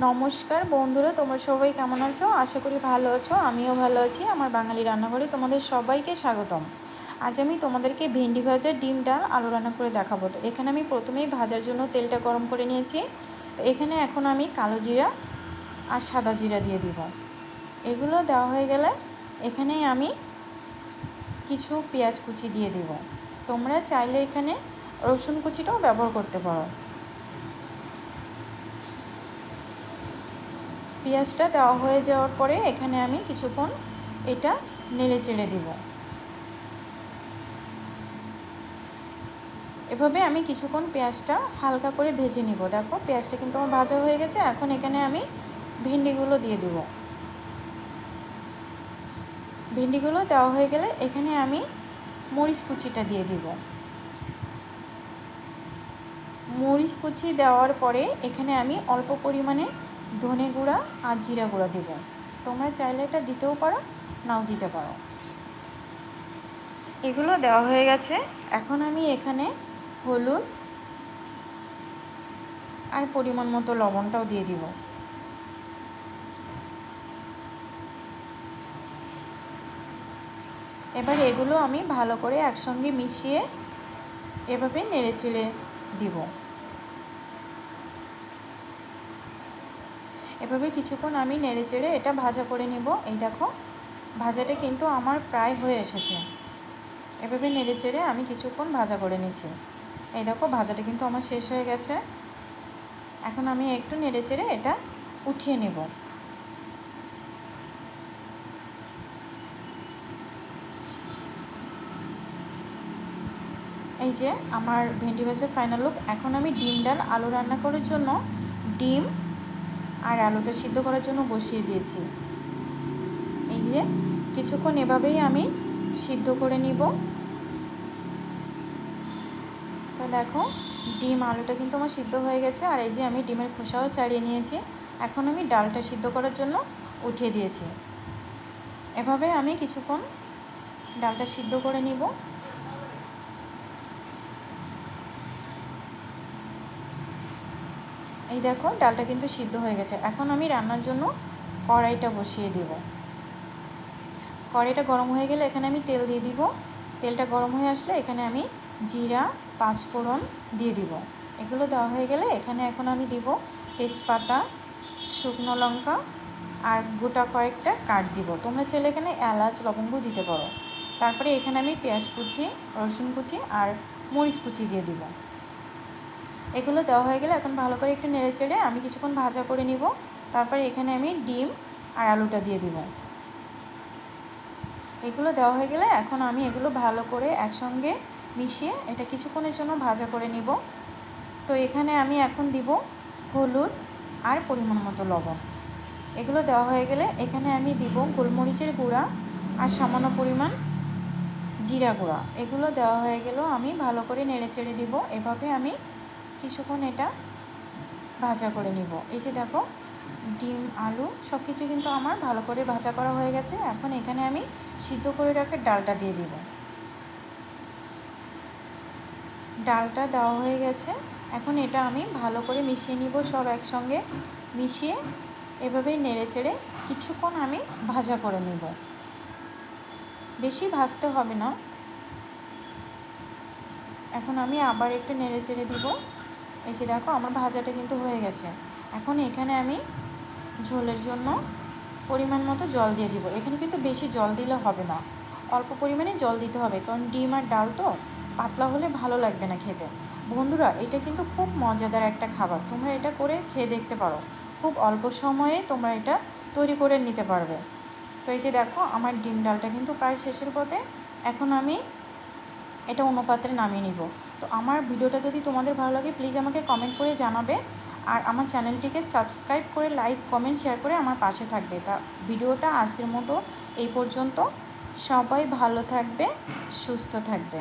নমস্কার বন্ধুরা, তোমরা সবাই কেমন আছো? আশা করি ভালো আছো। আমিও ভালো আছি। আমার বাঙালি রান্নাঘরে তোমাদের সবাইকে স্বাগতম। আজ আমি তোমাদেরকে ভেন্ডি ভাজা, ডিম, ডাল, আলু রান্না করে দেখাবো। তো এখানে আমি প্রথমেই ভাজার জন্য তেলটা গরম করে নিয়েছি। তো এখানে এখন আমি কালো জিরা আর সাদা জিরা দিয়ে দিব। এগুলো দেওয়া হয়ে গেলে এখানে আমি কিছু পেঁয়াজ কুচি দিয়ে দিব। তোমরা চাইলে এখানে রসুন কুচিটাও ব্যবহার করতে পারো। পেঁয়াজটা দেওয়া হয়ে যাওয়ার পরে এখানে আমি কিছুক্ষণ এটা নেড়ে চেড়ে দিব। এভাবে আমি কিছুক্ষণ পেঁয়াজটা হালকা করে ভেজে নিব। দেখো পেঁয়াজটা কিন্তু আমার ভাজা হয়ে গেছে। এখন এখানে আমি ভেন্ডিগুলো দিয়ে দিব। ভেন্ডিগুলো দেওয়া হয়ে গেলে এখানে আমি মরিচ কুচিটা দিয়ে দিব। মরিচ কুচি দেওয়ার পরে এখানে আমি অল্প পরিমাণে ধনে গুঁড়া আর জিরা গুঁড়া দেব। তোমরা চাইলে এটা দিতেও পারো, নাও দিতে পারো। এগুলো দেওয়া হয়ে গেছে। এখন আমি এখানে হলুদ আর পরিমাণ মতো লবণটাও দিয়ে দিব। এবার এগুলো আমি ভালো করে একসঙ্গে মিশিয়ে এভাবে নেড়ে চেড়ে দিব। এভাবে কিছুক্ষণ আমি নেড়ে চেড়ে এটা ভাজা করে নিব। এই দেখো ভাজাটা কিন্তু আমার প্রায় হয়ে এসেছে। এভাবে নেড়ে চেড়ে আমি কিছুক্ষণ ভাজা করে নিচ্ছি। এই দেখো ভাজাটা কিন্তু আমার শেষ হয়ে গেছে। এখন আমি একটু নেড়ে চেড়ে এটা উঠিয়ে নেব। এই যে আমার ভেন্ডি ভাজার ফাইনাল লুক। এখন আমি ডিম, ডাল, আলু রান্না করার জন্য ডিম আর আলুটা সিদ্ধ করার জন্য বসিয়ে দিয়েছি। এই যে কিছুক্ষণ এভাবেই আমি সিদ্ধ করে নিব। তো দেখো ডিম আলুটা কিন্তু আমার সিদ্ধ হয়ে গেছে। আর এই যে আমি ডিমের খোসাও ছাড়িয়ে নিয়েছি। এখন আমি ডালটা সিদ্ধ করার জন্য উঠিয়ে দিয়েছি। এভাবে আমি কিছুক্ষণ ডালটা সিদ্ধ করে নিব। এই দেখো ডালটা কিন্তু সিদ্ধ হয়ে গেছে। এখন আমি রান্নার জন্য কড়াইটা বসিয়ে দেব। কড়াইটা গরম হয়ে গেলে এখানে আমি তেল দিয়ে দিব। তেলটা গরম হয়ে আসলে এখানে আমি জিরা, পাঁচফোড়ন দিয়ে দিব। এগুলো দেওয়া হয়ে গেলে এখানে এখন আমি দিব তেজপাতা, শুকনো লঙ্কা আর গোটা কয়েকটা কাঠ দিব। তোমরা চাইলে এখানে এলাচ, লবঙ্গ দিতে পারো। তারপরে এখানে আমি পেঁয়াজ কুচি, রসুন কুচি আর মরিচ কুচি দিয়ে দিব। এগুলো দেওয়া হয়ে গেলে এখন ভালো করে একটু নেড়ে চেড়ে আমি কিছুক্ষণ ভাজা করে নিব। তারপরে এখানে আমি ডিম আর আলুটা দিয়ে দিব। এগুলো দেওয়া হয়ে গেলে এখন আমি এগুলো ভালো করে একসঙ্গে মিশিয়ে এটা কিছুক্ষণের জন্য ভাজা করে নিব। তো এখানে আমি এখন দিব হলুদ আর পরিমাণ মতো লবণ। এগুলো দেওয়া হয়ে গেলে এখানে আমি দিব গোলমরিচের গুঁড়া আর সামান্য পরিমাণ জিরা গুঁড়া। এগুলো দেওয়া হয়ে গেলেও আমি ভালো করে নেড়ে চেড়ে দিব। এভাবে আমি কিছুক্ষণ এটা ভাজা করে নিব। এই যে দেখো ডিম, আলু সব কিছু কিন্তু আমার ভালো করে ভাজা করা হয়ে গেছে। এখন এখানে আমি সিদ্ধ করে রাখা ডালটা দিয়ে দিব। ডালটা দেওয়া হয়ে গেছে। এখন এটা আমি ভালো করে মিশিয়ে নিব। সব একসঙ্গে মিশিয়ে এভাবেই নেড়ে চেড়ে কিছুক্ষণ আমি ভাজা করে নেব। বেশি ভাজতে হবে না। এখন আমি আবার একটু নেড়ে চেড়ে দিব। এই যে দেখো আমার ভাজাটা কিন্তু হয়ে গেছে। এখন এখানে আমি ঝোলের জন্য পরিমাণ মতো জল দিয়ে দিব। এখানে কিন্তু বেশি জল দিলে হবে না, অল্প পরিমাণে জল দিতে হবে, কারণ ডিম আর ডাল তো পাতলা হলে ভালো লাগবে না খেতে। বন্ধুরা এটা কিন্তু খুব মজাদার একটা খাবার। তোমরা এটা করে খেয়ে দেখতে পারো। খুব অল্প সময়ে তোমরা এটা তৈরি করে নিতে পারবে। তো এই যে দেখো আমার ডিম ডালটা কিন্তু প্রায় শেষের পথে। এখন আমি এটা অন্য পাত্রে নামিয়ে নিব। তো আমার ভিডিওটা যদি তোমাদের ভালো লাগে প্লিজ আমাকে কমেন্ট করে জানাবে। আর আমার চ্যানেলটিকে সাবস্ক্রাইব করে লাইক, কমেন্ট, শেয়ার করে আমার পাশে থাকবে। তা ভিডিওটা আজকের মতো এই পর্যন্ত। সবাই ভালো থাকবে, সুস্থ থাকবে।